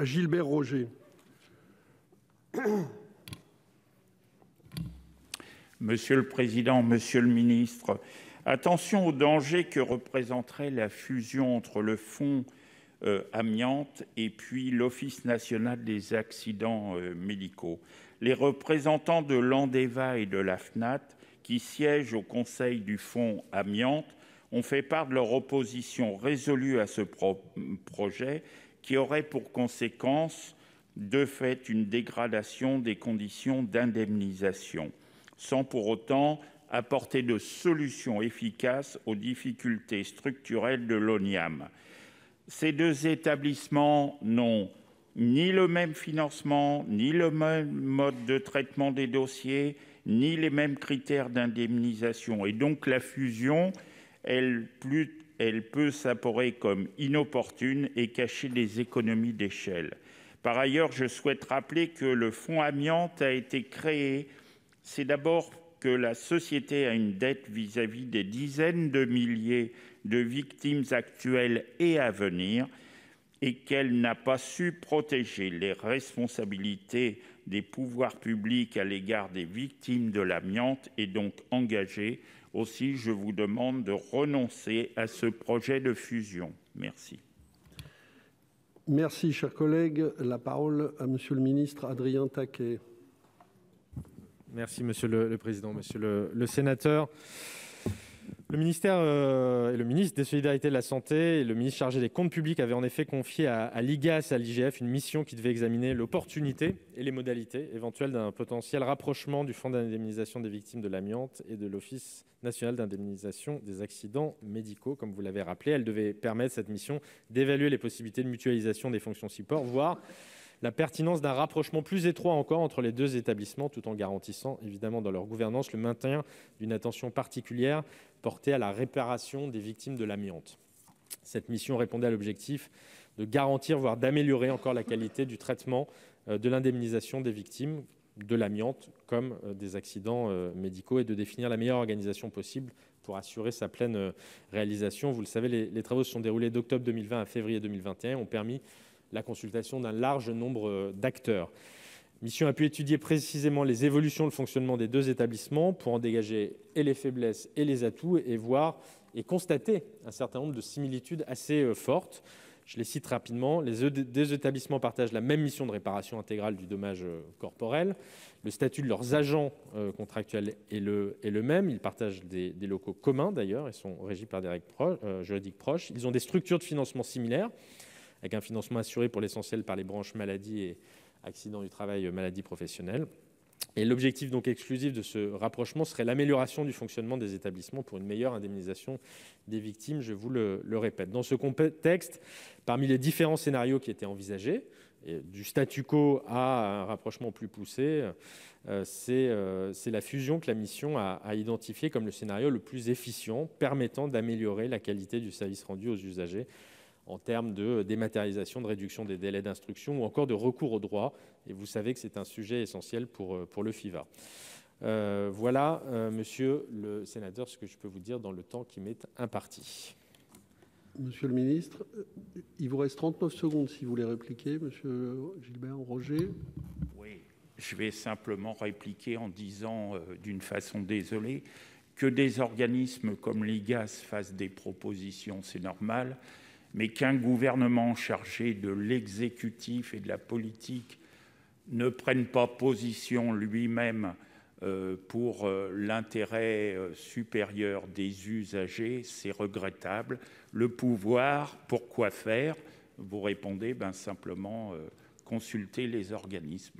Gilbert Roger. Monsieur le Président, Monsieur le Ministre, attention au danger que représenterait la fusion entre le fonds amiante et puis l'Office national des accidents médicaux. Les représentants de l'Andeva et de la FNAT qui siègent au conseil du fonds amiante ont fait part de leur opposition résolue à ce projet qui aurait pour conséquence de fait une dégradation des conditions d'indemnisation, sans pour autant apporter de solutions efficaces aux difficultés structurelles de l'ONIAM. Ces deux établissements n'ont ni le même financement, ni le même mode de traitement des dossiers, ni les mêmes critères d'indemnisation. Et donc la fusion, elle peut s'apparaître comme inopportune et cacher des économies d'échelle. Par ailleurs, je souhaite rappeler que le fonds amiante a été créé, c'est d'abord que la société a une dette vis-à-vis des dizaines de milliers de victimes actuelles et à venir, et qu'elle n'a pas su protéger les responsabilités des pouvoirs publics à l'égard des victimes de l'amiante et donc engagée. Aussi, je vous demande de renoncer à ce projet de fusion. Merci. Merci, cher collègue. La parole à Monsieur le ministre Adrien Taquet. Merci, Monsieur le Président. Monsieur le sénateur, le ministère et le ministre des Solidarités et de la Santé et le ministre chargé des comptes publics avaient en effet confié à l'IGAS et à l'IGF une mission qui devait examiner l'opportunité et les modalités éventuelles d'un potentiel rapprochement du Fonds d'indemnisation des victimes de l'amiante et de l'Office national d'indemnisation des accidents médicaux. Comme vous l'avez rappelé, elle devait permettre, cette mission, d'évaluer les possibilités de mutualisation des fonctions support, voire la pertinence d'un rapprochement plus étroit encore entre les deux établissements, tout en garantissant évidemment dans leur gouvernance le maintien d'une attention particulière portée à la réparation des victimes de l'amiante. Cette mission répondait à l'objectif de garantir, voire d'améliorer encore la qualité du traitement de l'indemnisation des victimes de l'amiante comme des accidents médicaux et de définir la meilleure organisation possible pour assurer sa pleine réalisation. Vous le savez, les travaux se sont déroulés d'octobre 2020 à février 2021 et ont permis la consultation d'un large nombre d'acteurs. La mission a pu étudier précisément les évolutions de fonctionnement des deux établissements pour en dégager et les faiblesses et les atouts et voir et constater un certain nombre de similitudes assez fortes. Je les cite rapidement. Les deux établissements partagent la même mission de réparation intégrale du dommage corporel. Le statut de leurs agents contractuels est le même. Ils partagent des locaux communs d'ailleurs et sont régis par des règles juridiques proches. Ils ont des structures de financement similaires, avec un financement assuré pour l'essentiel par les branches maladie et accidents du travail, maladie professionnelle. Et l'objectif donc exclusif de ce rapprochement serait l'amélioration du fonctionnement des établissements pour une meilleure indemnisation des victimes, je vous le répète. Dans ce contexte, parmi les différents scénarios qui étaient envisagés, du statu quo à un rapprochement plus poussé, c'est la fusion que la mission a identifiée comme le scénario le plus efficient, permettant d'améliorer la qualité du service rendu aux usagers en termes de dématérialisation, de réduction des délais d'instruction ou encore de recours au droit. Et vous savez que c'est un sujet essentiel pour le FIVA. Voilà, monsieur le sénateur, ce que je peux vous dire dans le temps qui m'est imparti. Monsieur le ministre, il vous reste 39 secondes si vous voulez répliquer, monsieur Gilbert Roger. Oui, je vais simplement répliquer en disant d'une façon désolée que des organismes comme l'IGAS fassent des propositions, c'est normal, mais qu'un gouvernement chargé de l'exécutif et de la politique ne prenne pas position lui-même pour l'intérêt supérieur des usagers, c'est regrettable. Le pouvoir, pourquoi faire? Vous répondez simplement consulter les organismes.